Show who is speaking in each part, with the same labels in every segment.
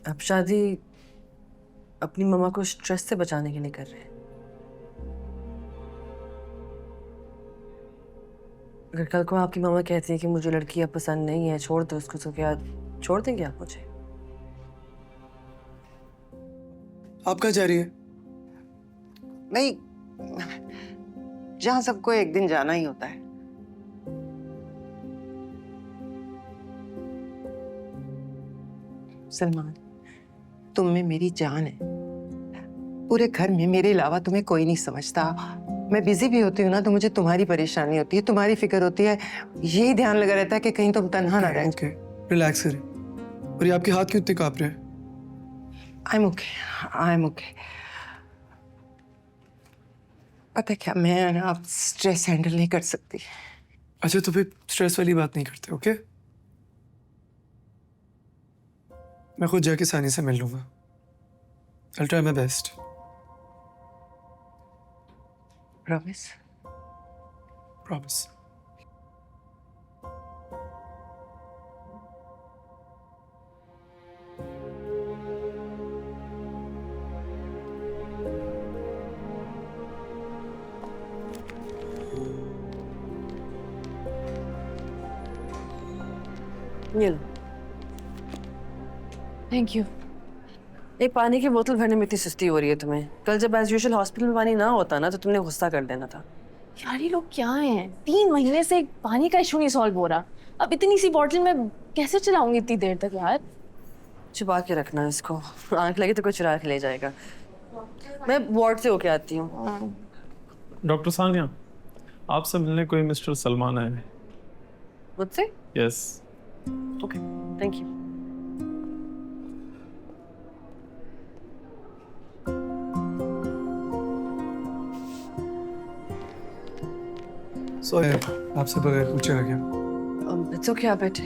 Speaker 1: आप शादी अपनी मम्मा को स्ट्रेस से बचाने के लिए कर रहे हैं। अगर कल को आपकी मम्मा कहती है कि मुझे लड़की अब पसंद नहीं है, छोड़ दो उसको, तो क्या छोड़ देंगे आप मुझे?
Speaker 2: आप कहाँ जा रही है?
Speaker 3: नहीं, जहां सबको एक दिन जाना ही होता है। सलमान, तुम में मेरी जान है। पूरे घर में मेरे अलावा तुम्हें कोई नहीं समझता। मैं बिजी भी होती हूँ ना, तो मुझे तुम्हारी परेशानी होती है, तुम्हारी फिक्र होती है। यही ध्यान लगा रहता है कि कहीं तुम तन्हा ना रह।
Speaker 2: ओके, रिलैक्स करें। और ये आपके हाथ क्यों इतने कांप रहे हैं?
Speaker 3: I am okay, I am okay. पता है क्या, मैं ना अब स्ट्रेस हैंडल नहीं कर सकती।
Speaker 2: अच्छा, तो फिर स्ट्रेस वाली बात नहीं करते, ओके? मैं खुद जाके सानी से मिल लूंगा। I'll try my best.
Speaker 3: Promise?
Speaker 2: Promise.
Speaker 1: ये लो।
Speaker 4: Thank you.
Speaker 1: एक पानी की बोतल भरने में इतनी सुस्ती हो रही है तुम्हें? कल जब एज यूजुअल हॉस्पिटल में पानी ना होता ना, तो तुमने गुस्सा कर देना था।
Speaker 4: यार ये लोग क्या हैं? 3 महीने से पानी का इशू नहीं सॉल्व हो रहा। अब इतनी सी बॉटल में कैसे चलाऊंगी इतनी देर तक यार?
Speaker 1: छुपा के रखना इसको, आंख लगे तो कोई चुरा के ले जाएगा। मैं वार्ड से होके आती हूँ।
Speaker 5: डॉक्टर सानिया, आपसे मिलने कोई मिस्टर सलमान आए हैं।
Speaker 1: मुझसे?
Speaker 5: Yes.
Speaker 1: Okay, thank you.
Speaker 2: Sorry, आपसे बगैर पूछे आ गया।
Speaker 1: इट्स ओके, आप बैठे।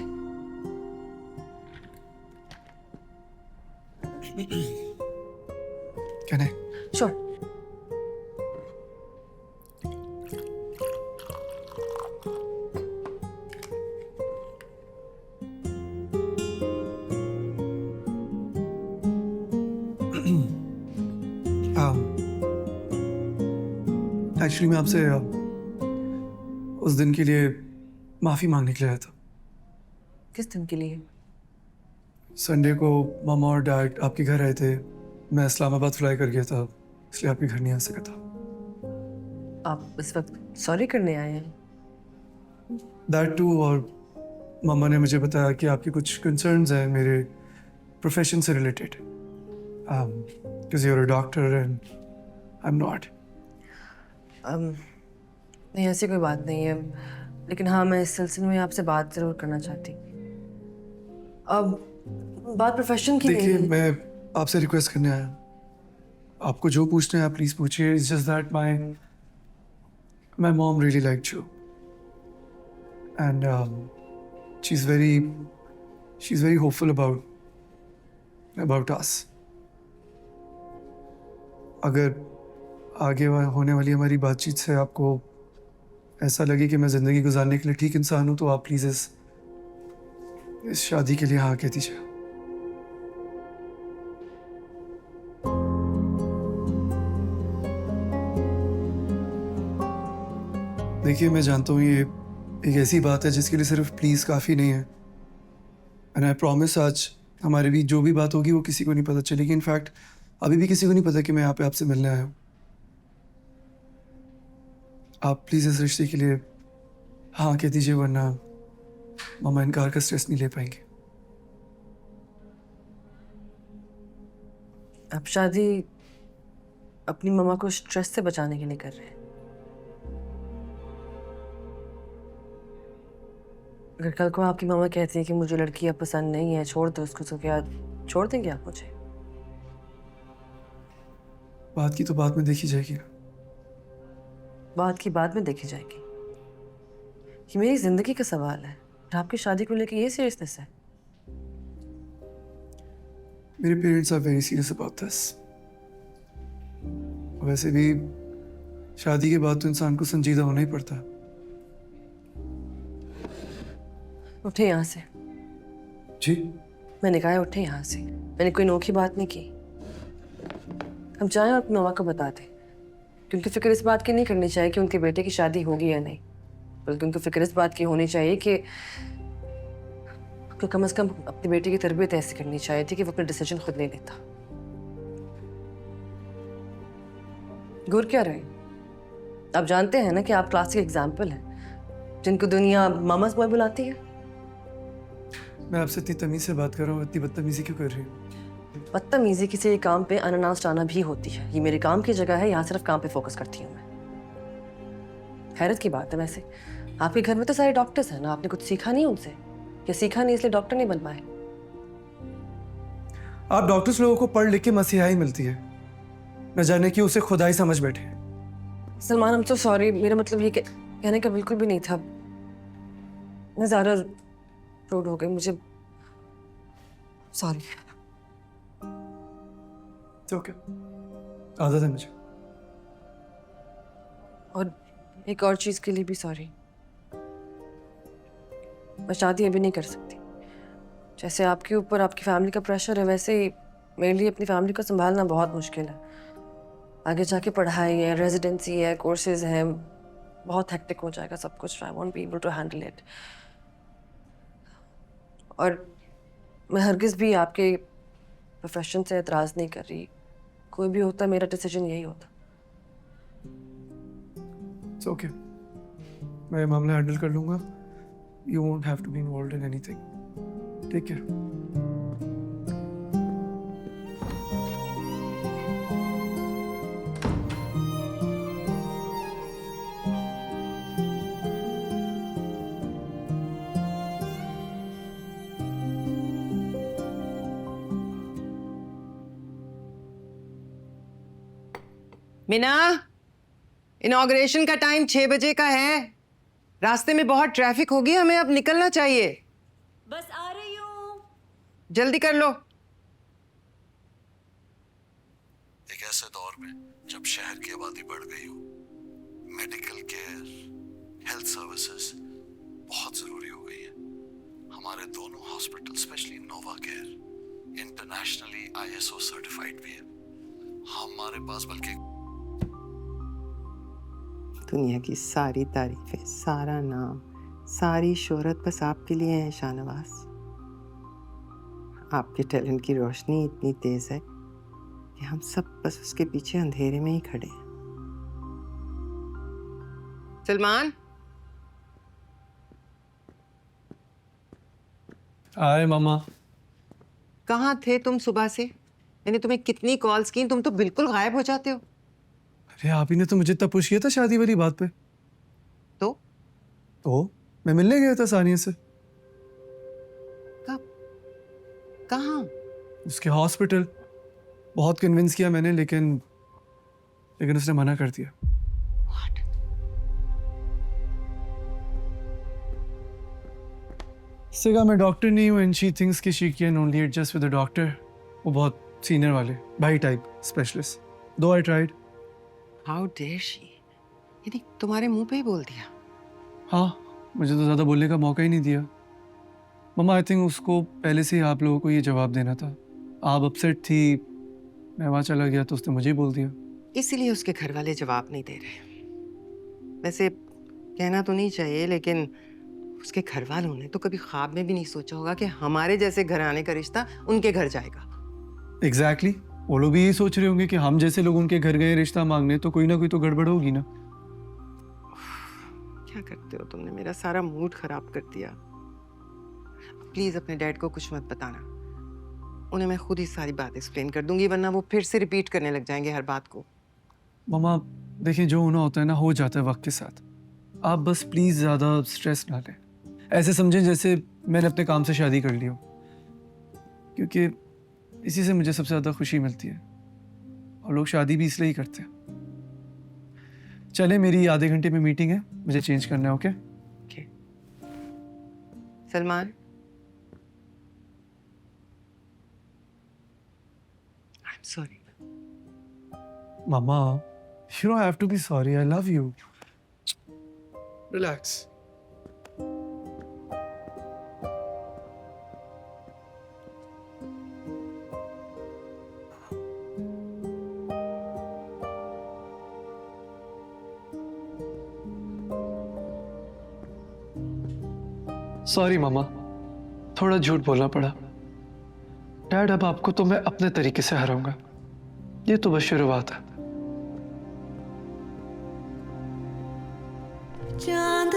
Speaker 2: क्या नहीं?
Speaker 1: श्योर।
Speaker 2: एक्चुअली मैं आपसे उस दिन के लिए माफ़ी मांगने के लिए आया था।
Speaker 1: किस दिन के लिए?
Speaker 2: संडे को मामा और डैड आपके घर आए थे। मैं इस्लामाबाद फ्लाई कर गया था, इसलिए आपके घर नहीं आ सका था।
Speaker 1: आप इस वक्त सॉरी करने आए हैं?
Speaker 2: दैट टू, और मामा ने मुझे बताया कि आपके कुछ कंसर्न्स हैं मेरे प्रोफेशन से related, because you are a doctor and I am not.
Speaker 1: नहीं, ऐसी कोई बात नहीं है, लेकिन हाँ, मैं इस सिलसिले में आपसे बात जरूर करना चाहती। अब बात प्रोफेशन की
Speaker 2: देखिए,
Speaker 1: नहीं।
Speaker 2: मैं आपसे रिक्वेस्ट करने आया। आपको जो पूछना है आप प्लीज पूछिए। It's just that my mom really liked you and she is very hopeful about us. अगर आगे होने वाली हमारी बातचीत से आपको ऐसा लगे कि मैं ज़िंदगी गुजारने के लिए ठीक इंसान हूँ, तो आप प्लीज़ इस शादी के लिए हाँ कह दीजिए। देखिए, मैं जानता हूँ ये एक ऐसी बात है जिसके लिए सिर्फ प्लीज़ काफ़ी नहीं है, एंड आई प्रॉमिस आज हमारे बीच जो भी बात होगी वो किसी को नहीं पता चलेगी। इनफैक्ट अभी भी किसी को नहीं पता कि मैं यहाँ पे आपसे मिलने आया हूँ। आप प्लीज़ इस रिश्ते के लिए हाँ कह दीजिए, वरना मामा इनकार का स्ट्रेस नहीं ले पाएंगे।
Speaker 1: आप शादी अपनी मम्मा को स्ट्रेस से बचाने के लिए कर रहे हैं। अगर कल को आपकी मम्मा कहती है कि मुझे लड़की अब पसंद नहीं है, छोड़ दो उसको, तो क्या छोड़ देंगे आप मुझे?
Speaker 2: बात की तो बाद में देखी जाएगी ना।
Speaker 1: बात की बाद में देखी जाएगी? ये मेरी जिंदगी का सवाल है और आपकी शादी को लेकर ये सीरियसनेस है?
Speaker 2: मेरे parents are very serious about this. वैसे भी शादी के बाद तो इंसान को संजीदा होना ही पड़ता है।
Speaker 1: उठे यहाँ से।
Speaker 2: जी?
Speaker 1: मैंने कहा उठे यहाँ से, मैंने कोई नोखी बात नहीं की। हम चाहें और अपनी मम्मा को बता दें, क्योंकि फिक्र इस बात की नहीं करनी चाहिए कि उनके बेटे की शादी होगी या नहीं, बल्कि उनको फिक्र इस बात की होनी चाहिए कि कम से कम अपने बेटे की तरबियत ऐसी करनी चाहिए थी कि वो अपने डिसीजन खुद नहीं लेता। घूर क्या रहे? आप जानते हैं ना कि आप क्लासिक एग्जाम्पल हैं जिनको दुनिया मामा's बॉय बुलाती है।
Speaker 2: मैं आपसे इतनी तमीज से बात कर रहा हूँ, इतनी बदतमीजी क्यों कर रही हूँ?
Speaker 1: बदतमीजी किसी काम पे अनानास डालना भी होती है। ये मेरे काम की जगह है, यहाँ सिर्फ काम पे फोकस करती हूँ मैं। हैरत की बात है वैसे, आपके घर में तो सारे डॉक्टर्स हैं ना, आपने कुछ सीखा नहीं उनसे, या सीखा नहीं इसलिए डॉक्टर नहीं बन पाए?
Speaker 2: आप डॉक्टर्स लोगों को पढ़ लिख के मसीहाई मिलती है, न जाने कि उसे खुदाई समझ बैठे।
Speaker 1: सलमान, हम तो सॉरी, मेरा मतलब ये कहने का बिल्कुल भी नहीं था। मैं ज़्यादा रूड हो गई, मुझे सॉरी।
Speaker 2: तो क्या आदत है मुझे।
Speaker 1: और एक और चीज़ के लिए भी सॉरी। मैं शादी अभी नहीं कर सकती। जैसे आपके ऊपर आपकी फैमिली का प्रेशर है, वैसे ही मेरे लिए अपनी फैमिली को संभालना बहुत मुश्किल है। आगे जाके पढ़ाई है, रेजिडेंसी है, कोर्सेज हैं, बहुत हेक्टिक हो जाएगा सब कुछ। I won't be able to handle it. और मैं हरगिज़ भी आपके प्रोफेशन से एतराज़ नहीं कर रही। कोई भी होता, मेरा डिसीजन यही होता।
Speaker 2: इट्स ओके, मैं ये मामला हैंडल कर लूंगा। You won't have to be involved in anything. Take care.
Speaker 3: Meena, inauguration का टाइम 6 बजे का है। रास्ते में बहुत ट्रैफिक होगी, हमें अब निकलना चाहिए।
Speaker 6: बस आ रही हूँ।
Speaker 3: जल्दी कर लो।
Speaker 7: एक ऐसे दौर में जब शहर की आबादी बढ़ गई हो, मेडिकल केयर, हेल्थ सर्विसेज बहुत जरूरी हो गई है। हमारे दोनों हॉस्पिटल, स्पेशली नोवा केयर, इंटरनेशनली ISO सर्टिफाइड भी है। हमारे पास बल्कि
Speaker 3: दुनिया की सारी तारीफें, सारा नाम, सारी शोहरत बस आपके लिए है शाहनवाज। आपके टैलेंट की रोशनी इतनी तेज है कि हम सब बस उसके पीछे अंधेरे में ही खड़े हैं। सलमान,
Speaker 2: हाय मामा।
Speaker 3: कहाँ थे तुम सुबह से? मैंने तुम्हें कितनी कॉल्स की, तुम तो बिल्कुल गायब हो जाते हो।
Speaker 2: अरे आप ही ने तो मुझे इतना पुश किया था शादी वाली बात पे।
Speaker 3: तो
Speaker 2: मैं मिलने गया था सानिया से।
Speaker 3: कब? कहाँ?
Speaker 2: उसके हॉस्पिटल। बहुत कन्विंस किया मैंने, लेकिन उसने मना कर दिया।
Speaker 3: What?
Speaker 2: उससे कहा मैं डॉक्टर नहीं हूँ, एंड शी थिंक्स कि she can only adjust with the doctor. वो बहुत सीनियर वाले भाई type specialist. Though I tried.
Speaker 3: How dare she? यानी तुम्हारे मुंह पे ही बोल दिया?
Speaker 2: हाँ, मुझे तो ज़्यादा बोलने का मौका ही नहीं दिया। मम्मा, आई थिंक उसको पहले से ही आप लोगों को ये जवाब देना था। आप अपसेट थी, मैं वहाँ चला गया तो उसने मुझे ही बोल दिया।
Speaker 3: इसीलिए उसके घर वाले जवाब नहीं दे रहे। वैसे कहना तो नहीं चाहिए, लेकिन उसके घर वालों ने तो कभी ख्वाब में भी नहीं सोचा होगा कि हमारे जैसे घराने का रिश्ता उनके घर जाएगा।
Speaker 2: एग्जैक्टली वो लोग भी यही सोच रहे होंगे कि हम जैसे लोग उनके घर गए रिश्ता मांगने, तो कोई ना कोई तो गड़बड़ होगी ना।
Speaker 3: क्या करते हो, तुमने मेरा सारा मूड खराब कर दिया। प्लीज अपने डैड को कुछ मत बताना। उन्हें मैं खुद ही सारी बात एक्सप्लेन कर दूंगी, वरना वो फिर से रिपीट करने लग जाएंगे हर बात को।
Speaker 2: मम्मा देखिए, जो होना होता है ना हो जाता है वक्त के साथ। आप बस प्लीज ज्यादा स्ट्रेस ना लें। ऐसे समझें जैसे मैंने अपने काम से शादी कर ली हो, क्योंकि इसी से मुझे सबसे ज्यादा खुशी मिलती है। और लोग शादी भी इसलिए ही करते हैं। चले, मेरी आधे घंटे में मीटिंग है, मुझे चेंज करना है। Okay
Speaker 3: Okay. Salman, I'm sorry.
Speaker 2: Mama, you don't have to be sorry. I love you. Relax. Sorry मामा, थोड़ा झूठ बोलना पड़ा। डैड, अब आपको तो मैं अपने तरीके से हराऊंगा। ये तो बस शुरुआत है।
Speaker 6: चांद